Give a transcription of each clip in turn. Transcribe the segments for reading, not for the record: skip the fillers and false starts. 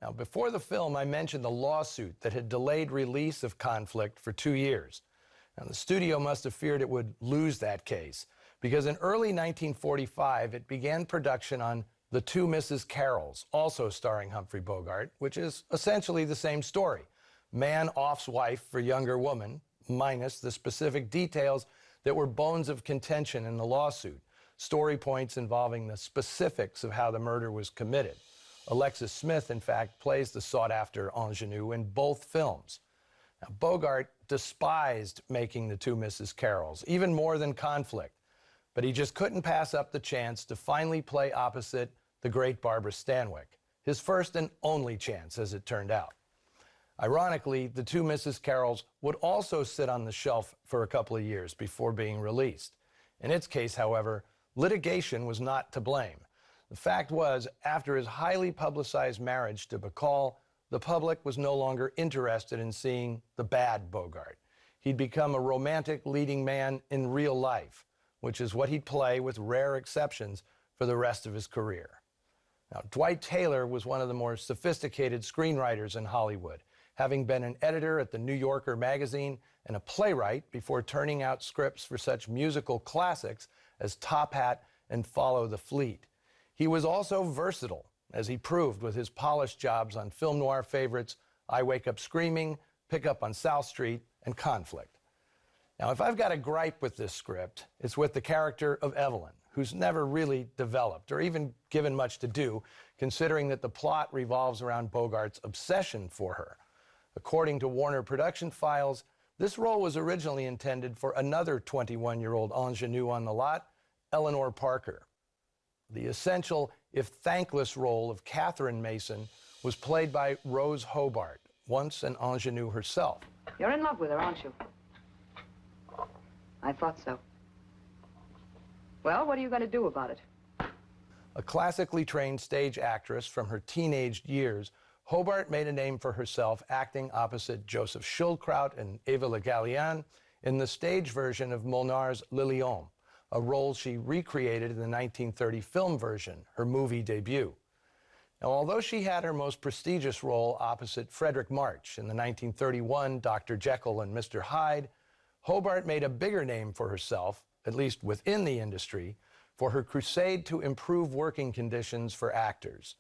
Now, before the film, I mentioned the lawsuit that had delayed release of Conflict for 2 years. Now, the studio must have feared it would lose that case, because in early 1945, it began production on The Two Mrs. Carrolls, also starring Humphrey Bogart, which is essentially the same story. Man offs wife for younger woman, minus the specific details that were bones of contention in the lawsuit, story points involving the specifics of how the murder was committed. Alexis Smith, in fact, plays the sought-after ingenue in both films. Now, Bogart despised making The Two Mrs. Carrolls, even more than Conflict, but he just couldn't pass up the chance to finally play opposite the great Barbara Stanwyck, his first and only chance, as it turned out. Ironically, The Two Mrs. Carrolls would also sit on the shelf for a couple of years before being released. In its case, however, litigation was not to blame. The fact was, after his highly publicized marriage to Bacall, the public was no longer interested in seeing the bad Bogart. He'd become a romantic leading man in real life, which is what he'd play with rare exceptions for the rest of his career. Now, Dwight Taylor was one of the more sophisticated screenwriters in Hollywood, having been an editor at the New Yorker magazine and a playwright before turning out scripts for such musical classics as Top Hat and Follow the Fleet. He was also versatile, as he proved with his polished jobs on film noir favorites I Wake Up Screaming, Pick Up on South Street, and Conflict. Now, if I've got a gripe with this script, it's with the character of Evelyn, who's never really developed or even given much to do, considering that the plot revolves around Bogart's obsession for her. According to Warner production files, this role was originally intended for another 21-year-old ingenue on the lot, Eleanor Parker. The essential, if thankless, role of Catherine Mason was played by Rose Hobart, once an ingenue herself. You're in love with her, aren't you? I thought so. Well, what are you going to do about it? A classically trained stage actress from her teenage years, Hobart made a name for herself acting opposite Joseph Schildkraut and Eva Le Gallienne in the stage version of Molnar's Le Lion, a role she recreated in the 1930 film version, her movie debut. Now, although she had her most prestigious role opposite Frederick March in the 1931 Dr. Jekyll and Mr. Hyde, Hobart made a bigger name for herself, at least within the industry, for her crusade to improve working conditions for actors.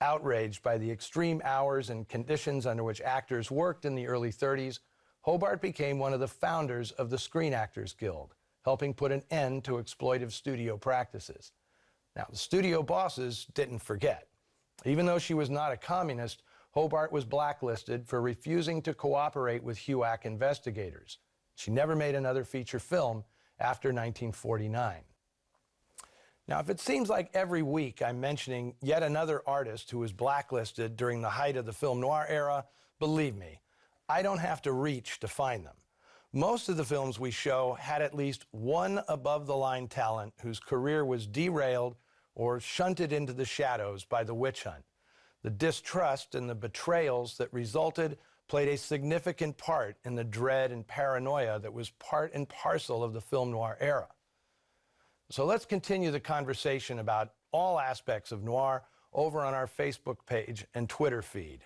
Outraged by the extreme hours and conditions under which actors worked in the early 30s, Hobart became one of the founders of the Screen Actors Guild, helping put an end to exploitive studio practices. Now, the studio bosses didn't forget. Even though she was not a communist, Hobart was blacklisted for refusing to cooperate with HUAC investigators. She never made another feature film after 1949. Now, if it seems like every week I'm mentioning yet another artist who was blacklisted during the height of the film noir era, believe me, I don't have to reach to find them. Most of the films we show had at least one above-the-line talent whose career was derailed or shunted into the shadows by the witch hunt. The distrust and the betrayals that resulted played a significant part in the dread and paranoia that was part and parcel of the film noir era. So let's continue the conversation about all aspects of noir over on our Facebook page and Twitter feed.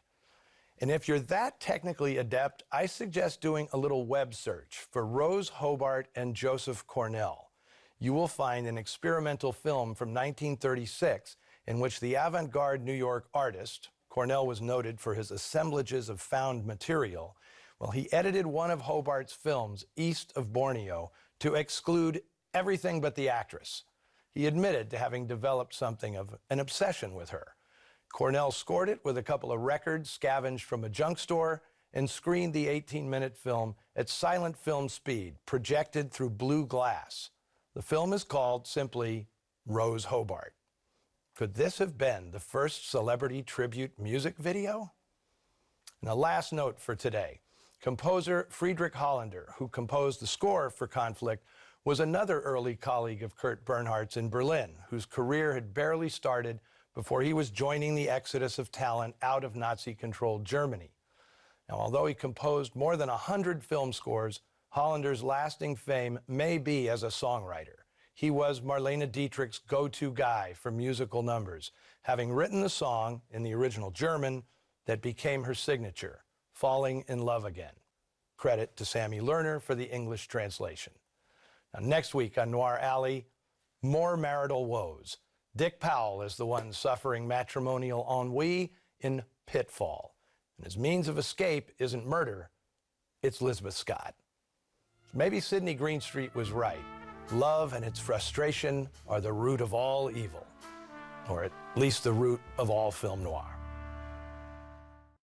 And if you're that technically adept, I suggest doing a little web search for Rose Hobart and Joseph Cornell. You will find an experimental film from 1936 in which the avant-garde New York artist, Cornell was noted for his assemblages of found material, well, he edited one of Hobart's films, East of Borneo, to exclude everything but the actress. He admitted to having developed something of an obsession with her. Cornell scored it with a couple of records scavenged from a junk store and screened the 18-minute film at silent film speed, projected through blue glass. The film is called simply Rose Hobart. Could this have been the first celebrity tribute music video? And a last note for today. Composer Friedrich Hollander, who composed the score for Conflict, was another early colleague of Kurt Bernhardt's in Berlin, whose career had barely started before he was joining the exodus of talent out of Nazi-controlled Germany. Now, although he composed more than 100 film scores, Hollander's lasting fame may be as a songwriter. He was Marlene Dietrich's go-to guy for musical numbers, having written the song, in the original German, that became her signature, Falling in Love Again. Credit to Sammy Lerner for the English translation. Now, next week on Noir Alley, more marital woes. Dick Powell is the one suffering matrimonial ennui in Pitfall. And his means of escape isn't murder, it's Lisbeth Scott. Maybe Sidney Greenstreet was right. Love and its frustration are the root of all evil, or at least the root of all film noir.